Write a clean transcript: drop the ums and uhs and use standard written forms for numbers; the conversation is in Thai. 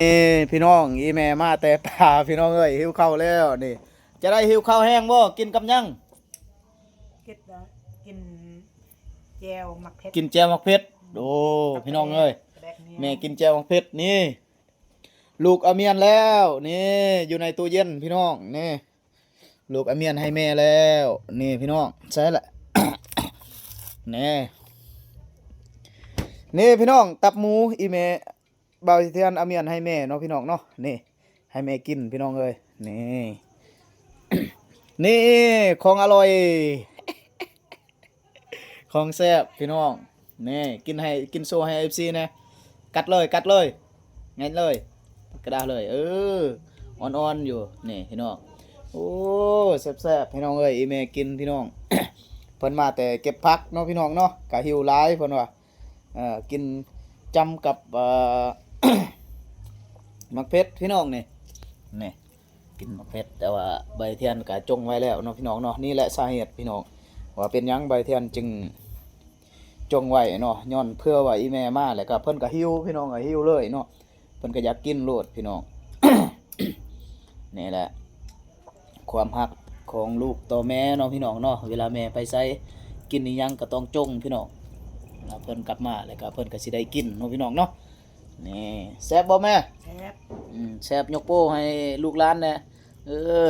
นี่พี่น้องอีแม่มาแต่ป่าพี่น้องเอ้ยหิวข้าวแล้วนี่จะได้หิวข้าวแห้งบ่กินกับยังกินกินแจวหมักเผ็ดกินแจ่วมักเผ็ดโอ้พี่น้องเอ้ยแม่กินแจ่วมักเผ็ดนี่ลูกอาเมียนแล้วนี่อยู่ในตู้เย็นพี่น้องนี่ลูกอาเมียนให้แม่แล้วนี่พี่น้องใช่แหละ นี่นี่พี่น้องตับหมูอีแม่บ่าวสิเทียนอาเมียนให้แม่เนาะพี่น้องเนาะนี่ให้แม่กินพี่น้องเอ้ยนี่ นี่ของอร่อย ของแซ่บพี่น้องนี่กินให้กินโซให้ FC นะกัดเลยกัดเลยงั้นเลยกระดาษเลยอ่อนๆอยู่นี่พี่น้องโอ้แซ่บๆพี่น้องเอ้ยอีเมกินพี่น้อง เพิ่นมาแต่เก็บผักเนาะพี่น้องเนาะกะหิวหลายเพิ่นว่ากินจำกับมักเพชรพี่น้องนี่กินมักเพชรแต่ว่าใบเทียนกะจงไว้แล้วเนาะพี่น้องเนาะนี่แหละสาเหตุพี่น้องว่าเป็นหยังใบเทียนจึงจงไว้เนาะย้อนเพื่อว่าอีแม่มาแล้วก็เพิ่นก็หิวพี่น้องก็หิวเลยเนาะเพิ่นก็อยากกินโลดพี่น้อง นี่แหละความฮักของลูกต่อแม่เนาะพี่น้องเนาะเวลาแม่ไปไสกินอีหยังก็ต้องจงพี่น้องแล้วเพิ่นกลับมาแล้วก็เพิ่นก็สิได้กินเนาะพี่น้องเนาะนี่แซ่บบ่แม่แซ่บแซ่บยกโป้ให้ลูกหลานแน่เออ